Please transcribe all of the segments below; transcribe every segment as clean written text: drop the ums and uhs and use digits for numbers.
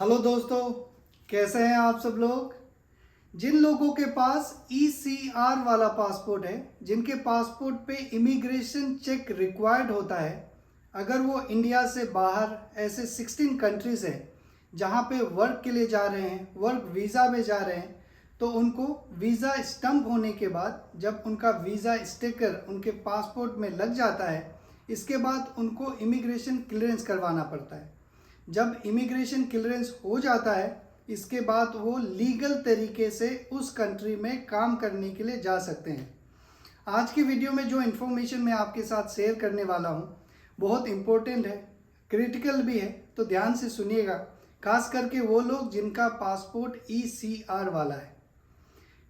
Hello दोस्तों, कैसे हैं आप सब लोग। जिन लोगों के पास ECR वाला पासपोर्ट है, जिनके पासपोर्ट पे इमिग्रेशन चेक रिक्वायर्ड होता है, अगर वो इंडिया से बाहर ऐसे 16 कंट्रीज हैं जहाँ पे वर्क के लिए जा रहे हैं, वर्क वीज़ा में जा रहे हैं, तो उनको वीज़ा स्टम्प होने के बाद जब उनका वीज़ा स्टिकर उनके पासपोर्ट में लग जाता है, इसके बाद उनको इमिग्रेशन क्लियरेंस करवाना पड़ता है। जब इमिग्रेशन क्लियरेंस हो जाता है, इसके बाद वो लीगल तरीके से उस कंट्री में काम करने के लिए जा सकते हैं। आज की वीडियो में जो इन्फॉर्मेशन मैं आपके साथ शेयर करने वाला हूँ बहुत इम्पोर्टेंट है, क्रिटिकल भी है, तो ध्यान से सुनिएगा। खास करके वो लोग जिनका पासपोर्ट ECR वाला है।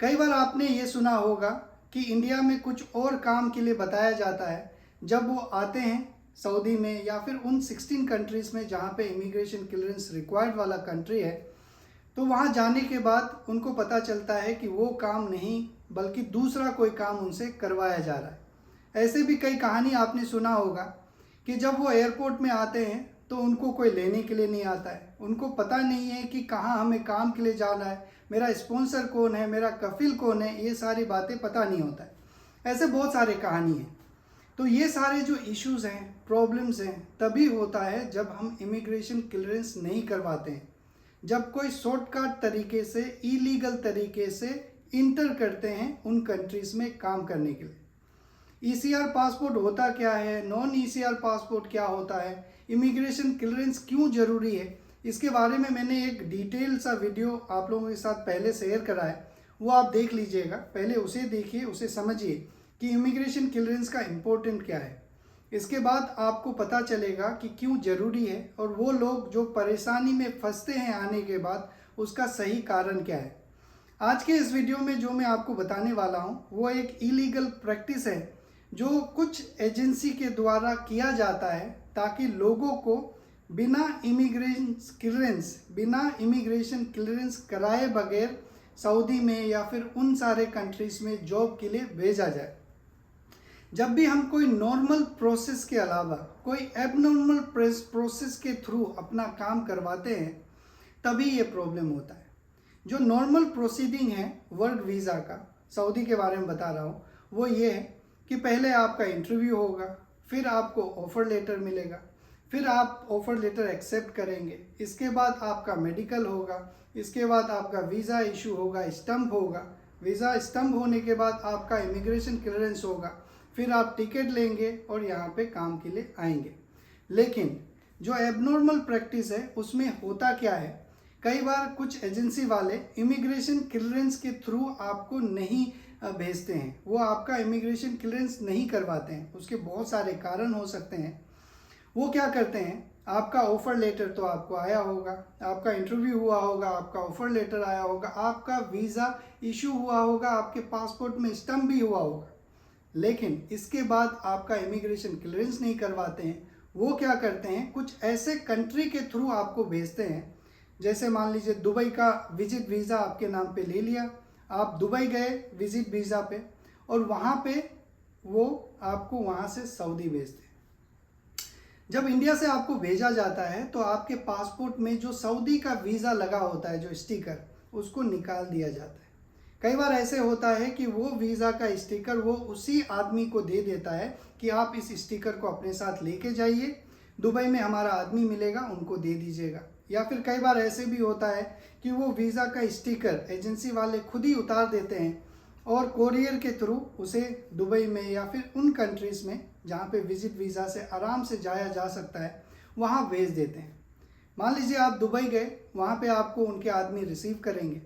कई बार आपने ये सुना होगा कि इंडिया में कुछ और काम के लिए बताया जाता है। जब वो आते हैं सऊदी में या फिर उन 16 कंट्रीज़ में जहाँ पे इमिग्रेशन क्लियरेंस रिक्वायर्ड वाला कंट्री है, तो वहाँ जाने के बाद उनको पता चलता है कि वो काम नहीं बल्कि दूसरा कोई काम उनसे करवाया जा रहा है। ऐसे भी कई कहानी आपने सुना होगा कि जब वो एयरपोर्ट में आते हैं तो उनको कोई लेने के लिए नहीं आता है, उनको पता नहीं है कि कहाँ हमें काम के लिए जाना है, मेरा स्पॉन्सर कौन है, मेरा कफिल कौन है, ये सारी बातें पता नहीं होता है। ऐसे बहुत सारे कहानी हैं। तो ये सारे जो इश्यूज़ हैं, प्रॉब्लम्स हैं, तभी होता है जब हम इमिग्रेशन क्लियरेंस नहीं करवाते हैं, जब कोई शॉर्टकट तरीके से, इलीगल तरीके से इंटर करते हैं उन कंट्रीज़ में काम करने के लिए। ECR पासपोर्ट होता क्या है, नॉन ECR पासपोर्ट क्या होता है, इमिग्रेशन क्लियरेंस क्यों ज़रूरी है, इसके बारे में मैंने एक डिटेल सा वीडियो आप लोगों के साथ पहले शेयर करा है, वो आप देख लीजिएगा। पहले उसे देखिए, उसे समझिए कि इमिग्रेशन क्लियरेंस का इम्पोर्टेंट क्या है। इसके बाद आपको पता चलेगा कि क्यों ज़रूरी है और वो लोग जो परेशानी में फंसते हैं आने के बाद, उसका सही कारण क्या है। आज के इस वीडियो में जो मैं आपको बताने वाला हूँ वो एक इलीगल प्रैक्टिस है जो कुछ एजेंसी के द्वारा किया जाता है ताकि लोगों को बिना इमिग्रेशन क्लियरेंस कराए बगैर सऊदी में या फिर उन सारे कंट्रीज़ में जॉब के लिए भेजा जाए। जब भी हम कोई नॉर्मल प्रोसेस के अलावा कोई एबनॉर्मल प्रोसेस के थ्रू अपना काम करवाते हैं, तभी ये प्रॉब्लम होता है। जो नॉर्मल प्रोसीडिंग है वर्क वीज़ा का, सऊदी के बारे में बता रहा हूँ, वो ये है कि पहले आपका इंटरव्यू होगा, फिर आपको ऑफ़र लेटर मिलेगा, फिर आप ऑफ़र लेटर एक्सेप्ट करेंगे, इसके बाद आपका मेडिकल होगा, इसके बाद आपका वीज़ा इशू होगा, स्टम्प होगा, वीज़ा स्टम्प होने के बाद आपका इमिग्रेशन क्लियरेंस होगा, फिर आप टिकट लेंगे और यहाँ पे काम के लिए आएंगे। लेकिन जो एबनॉर्मल प्रैक्टिस है उसमें होता क्या है, कई बार कुछ एजेंसी वाले इमिग्रेशन क्लियरेंस के थ्रू आपको नहीं भेजते हैं, वो आपका इमिग्रेशन क्लियरेंस नहीं करवाते हैं। उसके बहुत सारे कारण हो सकते हैं। वो क्या करते हैं, आपका ऑफ़र लेटर तो आपको आया होगा, आपका इंटरव्यू हुआ होगा, आपका ऑफ़र लेटर आया होगा, आपका वीज़ा इशू हुआ होगा, आपके पासपोर्ट में स्टम्प भी हुआ होगा, लेकिन इसके बाद आपका इमिग्रेशन क्लियरेंस नहीं करवाते हैं। वो क्या करते हैं, कुछ ऐसे कंट्री के थ्रू आपको भेजते हैं। जैसे मान लीजिए दुबई का विजिट वीज़ा आपके नाम पे ले लिया, आप दुबई गए विजिट वीज़ा पे, और वहाँ पे वो आपको वहाँ से सऊदी भेजते हैं। जब इंडिया से आपको भेजा जाता है तो आपके पासपोर्ट में जो सऊदी का वीज़ा लगा होता है, जो स्टिकर, उसको निकाल दिया जाता है। कई बार ऐसे होता है कि वो वीज़ा का स्टिकर वो उसी आदमी को दे देता है कि आप इस स्टिकर को अपने साथ लेके जाइए, दुबई में हमारा आदमी मिलेगा, उनको दे दीजिएगा। या फिर कई बार ऐसे भी होता है कि वो वीज़ा का स्टिकर एजेंसी वाले खुद ही उतार देते हैं और कोरियर के थ्रू उसे दुबई में या फिर उन कंट्रीज़ में जहाँ पे विजिट वीज़ा से आराम से जाया जा सकता है, वहाँ भेज देते हैं। मान लीजिए आप दुबई गए, वहाँ पे आपको उनके आदमी रिसीव करेंगे,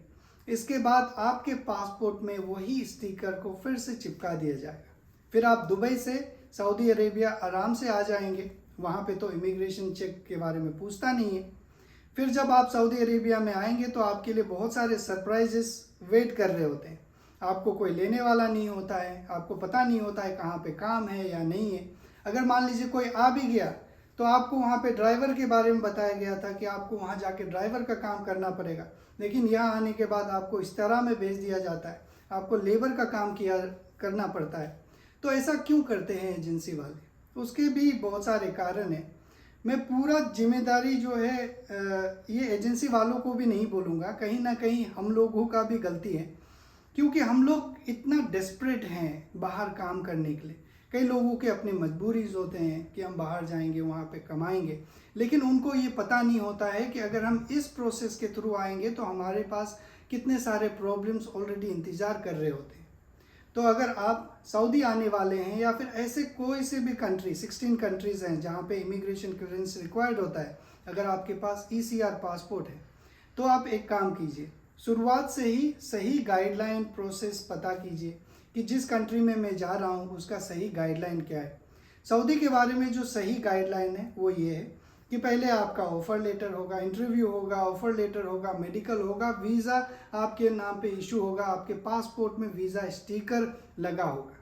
इसके बाद आपके पासपोर्ट में वही स्टिकर को फिर से चिपका दिया जाएगा। फिर आप दुबई से सऊदी अरेबिया आराम से आ जाएंगे, वहाँ पे तो इमिग्रेशन चेक के बारे में पूछता नहीं है। फिर जब आप सऊदी अरेबिया में आएंगे तो आपके लिए बहुत सारे सरप्राइजेस वेट कर रहे होते हैं। आपको कोई लेने वाला नहीं होता है, आपको पता नहीं होता है कहाँ पे काम है या नहीं है। अगर मान लीजिए कोई आ भी गया तो आपको वहाँ पे ड्राइवर के बारे में बताया गया था कि आपको वहाँ जाके ड्राइवर का काम करना पड़ेगा, लेकिन यहाँ आने के बाद आपको इस तरह में भेज दिया जाता है, आपको लेबर का काम करना पड़ता है। तो ऐसा क्यों करते हैं एजेंसी वाले, उसके भी बहुत सारे कारण हैं। मैं पूरा जिम्मेदारी जो है ये एजेंसी वालों को भी नहीं बोलूँगा, कहीं ना कहीं हम लोगों का भी गलती है, क्योंकि हम लोग इतना डेस्परेट हैं बाहर काम करने के लिए। कई लोगों के अपने मजबूरीज होते हैं कि हम बाहर जाएंगे, वहाँ पे कमाएंगे, लेकिन उनको ये पता नहीं होता है कि अगर हम इस प्रोसेस के थ्रू आएंगे तो हमारे पास कितने सारे प्रॉब्लम्स ऑलरेडी इंतज़ार कर रहे होते हैं। तो अगर आप सऊदी आने वाले हैं या फिर ऐसे कोई से भी कंट्री, 16 कंट्रीज़ हैं जहाँ पे इमिग्रेशन क्लियरेंस रिक्वायर्ड होता है, अगर आपके पास ECR पासपोर्ट है तो आप एक काम कीजिए, शुरुआत से ही सही गाइडलाइन प्रोसेस पता कीजिए कि जिस कंट्री में मैं जा रहा हूँ उसका सही गाइडलाइन क्या है। सऊदी के बारे में जो सही गाइडलाइन है वो ये है कि पहले आपका ऑफ़र लेटर होगा, इंटरव्यू होगा, ऑफ़र लेटर होगा, मेडिकल होगा, वीज़ा आपके नाम पे इशू होगा, आपके पासपोर्ट में वीज़ा स्टिकर लगा होगा।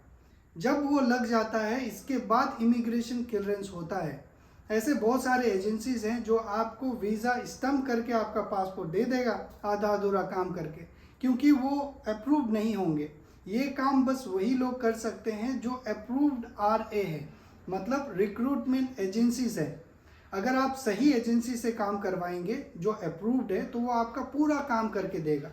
जब वो लग जाता है इसके बाद इमिग्रेशन क्लियरेंस होता है। ऐसे बहुत सारे एजेंसीज हैं जो आपको वीज़ा स्टम्प करके आपका पासपोर्ट दे देगा आधा अधूरा काम करके, क्योंकि वो अप्रूव्ड नहीं होंगे। ये काम बस वही लोग कर सकते हैं जो अप्रूव्ड RA है, मतलब रिक्रूटमेंट एजेंसीज है। अगर आप सही एजेंसी से काम करवाएंगे जो अप्रूव्ड है तो वो आपका पूरा काम करके देगा।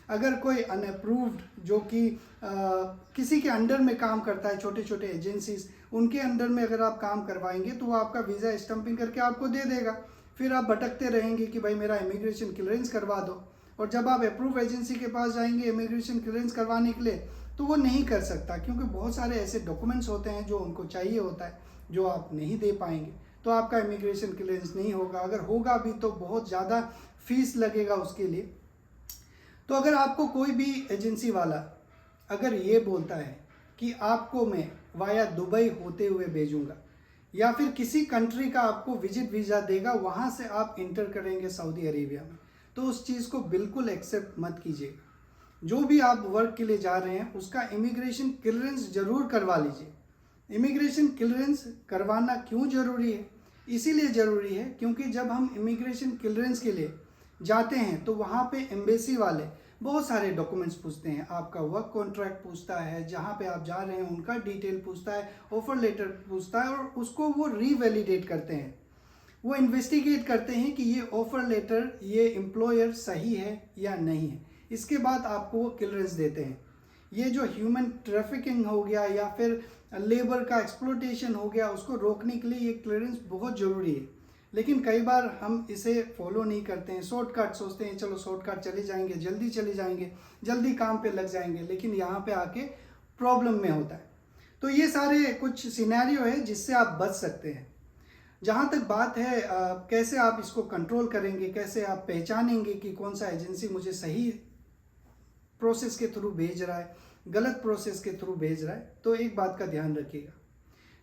अगर कोई अनअप्रूव्ड जो कि किसी के अंडर में काम करता है, छोटे छोटे एजेंसीज, उनके अंडर में अगर आप काम करवाएंगे तो वो आपका वीज़ा स्टम्पिंग करके आपको दे देगा। फिर आप भटकते रहेंगे कि भाई मेरा इमिग्रेशन क्लियरेंस करवा दो, और जब आप अप्रूव एजेंसी के पास जाएंगे इमिग्रेशन क्लियरेंस करवाने के लिए तो वो नहीं कर सकता, क्योंकि बहुत सारे ऐसे डॉक्यूमेंट्स होते हैं जो उनको चाहिए होता है जो आप नहीं दे पाएंगे, तो आपका इमिग्रेशन क्लियरेंस नहीं होगा। अगर होगा भी तो बहुत ज़्यादा फीस लगेगा उसके लिए। तो अगर आपको कोई भी एजेंसी वाला अगर ये बोलता है कि आपको मैं वाया दुबई होते हुए भेजूंगा, या फिर किसी कंट्री का आपको विजिट वीज़ा देगा, वहाँ से आप इंटर करेंगे सऊदी अरेबिया में, तो उस चीज़ को बिल्कुल एक्सेप्ट मत कीजिएगा। जो भी आप वर्क के लिए जा रहे हैं उसका इमिग्रेशन क्लियरेंस ज़रूर करवा लीजिए। इमिग्रेशन क्लियरेंस करवाना क्यों ज़रूरी है? इसीलिए ज़रूरी है क्योंकि जब हम इमिग्रेशन क्लियरेंस के लिए जाते हैं तो वहाँ पे एम्बेसी वाले बहुत सारे डॉक्यूमेंट्स पूछते हैं। आपका वर्क कॉन्ट्रैक्ट पूछता है, जहाँ पे आप जा रहे हैं उनका डिटेल पूछता है, ऑफर लेटर पूछता है, और उसको वो रीवैलिडेट करते हैं। वो इन्वेस्टिगेट करते हैं कि ये ऑफर लेटर, ये एम्प्लॉयर सही है या नहीं है। इसके बाद आपको वो क्लियरेंस देते हैं। ये जो ह्यूमन ट्रैफिकिंग हो गया या फिर लेबर का एक्सप्लोटेशन हो गया, उसको रोकने के लिए ये क्लियरेंस बहुत ज़रूरी है। लेकिन कई बार हम इसे फॉलो नहीं करते हैं, शॉर्टकट सोचते हैं, चलो शॉर्टकट चले जाएंगे, जल्दी चले जाएंगे, जल्दी काम पे लग जाएंगे, लेकिन यहाँ पे आके प्रॉब्लम में होता है। तो ये सारे कुछ सिनेरियो है जिससे आप बच सकते हैं। जहाँ तक बात है कैसे आप इसको कंट्रोल करेंगे, कैसे आप पहचानेंगे कि कौन सा एजेंसी मुझे सही प्रोसेस के थ्रू भेज रहा है, गलत प्रोसेस के थ्रू भेज रहा है, तो एक बात का ध्यान रखिएगा,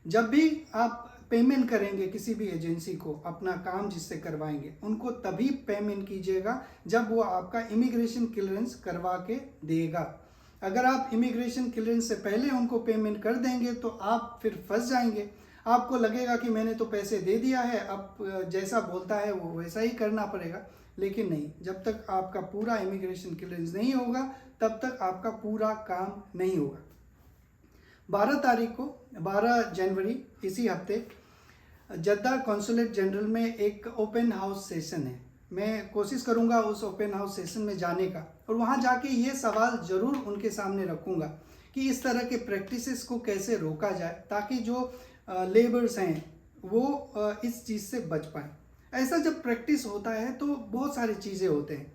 जब भी आप पेमेंट करेंगे किसी भी एजेंसी को, अपना काम जिससे करवाएंगे, उनको तभी पेमेंट कीजिएगा जब वो आपका इमिग्रेशन क्लियरेंस करवा के देगा। अगर आप इमिग्रेशन क्लियरेंस से पहले उनको पेमेंट कर देंगे तो आप फिर फंस जाएंगे। आपको लगेगा कि मैंने तो पैसे दे दिया है, अब जैसा बोलता है वो वैसा ही करना पड़ेगा, लेकिन नहीं, जब तक आपका पूरा इमिग्रेशन क्लियरेंस नहीं होगा तब तक आपका पूरा काम नहीं होगा। 12 तारीख को, 12 जनवरी इसी हफ्ते जद्दा कॉन्सुलेट जनरल में एक ओपन हाउस सेशन है। मैं कोशिश करूंगा उस ओपन हाउस सेशन में जाने का, और वहां जाके ये सवाल ज़रूर उनके सामने रखूंगा कि इस तरह के प्रैक्टिसेस को कैसे रोका जाए, ताकि जो लेबर्स हैं वो इस चीज़ से बच पाएँ। ऐसा जब प्रैक्टिस होता है तो बहुत सारी चीज़ें होते हैं,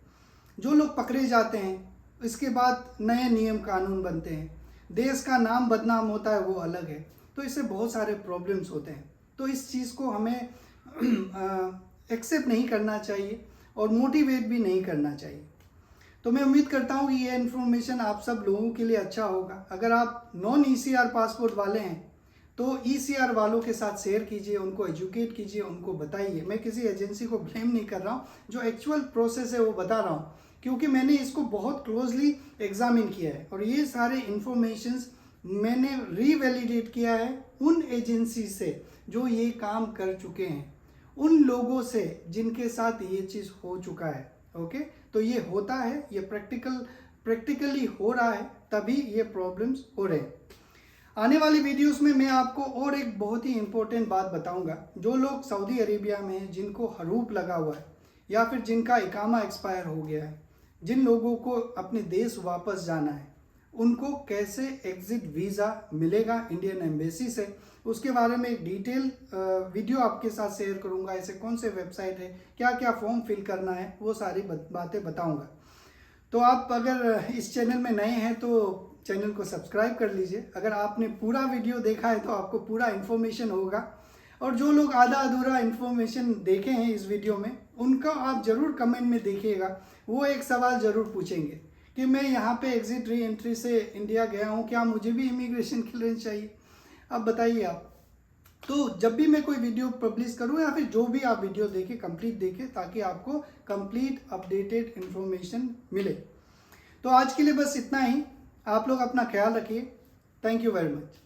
जो लोग पकड़े जाते हैं, इसके बाद नए नियम कानून बनते हैं, देश का नाम बदनाम होता है, वो अलग है। तो इससे बहुत सारे प्रॉब्लम्स होते हैं। तो इस चीज़ को हमें एक्सेप्ट नहीं करना चाहिए और मोटिवेट भी नहीं करना चाहिए। तो मैं उम्मीद करता हूँ कि ये इन्फॉर्मेशन आप सब लोगों के लिए अच्छा होगा। अगर आप नॉन ECR पासपोर्ट वाले हैं तो ECR वालों के साथ शेयर कीजिए, उनको एजुकेट कीजिए, उनको बताइए। मैं किसी एजेंसी को ब्लेम नहीं कर रहा हूँ, जो एक्चुअल प्रोसेस है वो बता रहा हूँ, क्योंकि मैंने इसको बहुत क्लोजली एग्जामिन किया है और ये सारे इन्फॉर्मेशंस मैंने रीवैलिडेट किया है उन एजेंसी से जो ये काम कर चुके हैं, उन लोगों से जिनके साथ ये चीज़ हो चुका है। ओके, तो ये होता है, ये प्रैक्टिकली हो रहा है, तभी ये प्रॉब्लम्स हो रहे हैं। आने वाली वीडियोस में मैं आपको और एक बहुत ही इम्पोर्टेंट बात बताऊंगा। जो लोग सऊदी अरेबिया में हैं, जिनको हरूप लगा हुआ है या फिर जिनका इकामा एक्सपायर हो गया है, जिन लोगों को अपने देश वापस जाना है, उनको कैसे एग्जिट वीज़ा मिलेगा इंडियन एम्बेसी से, उसके बारे में एक डिटेल वीडियो आपके साथ शेयर करूंगा। ऐसे कौन से वेबसाइट है, क्या क्या फॉर्म फिल करना है, वो सारी बातें बताऊंगा। तो आप अगर इस चैनल में नए हैं तो चैनल को सब्सक्राइब कर लीजिए। अगर आपने पूरा वीडियो देखा है तो आपको पूरा इन्फॉर्मेशन होगा, और जो लोग आधा अधूरा इन्फॉर्मेशन देखे हैं इस वीडियो में, उनका आप ज़रूर कमेंट में देखिएगा। वो एक सवाल ज़रूर पूछेंगे कि मैं यहाँ पे एग्जिट री एंट्री से इंडिया गया हूँ, क्या मुझे भी इमिग्रेशन क्लियरेंस चाहिए? अब बताइए आप। तो जब भी मैं कोई वीडियो पब्लिश करूँ या फिर जो भी आप वीडियो देखें, कंप्लीट देखें, ताकि आपको कंप्लीट अपडेटेड इन्फॉर्मेशन मिले। तो आज के लिए बस इतना ही। आप लोग अपना ख्याल रखिए। Thank you very much.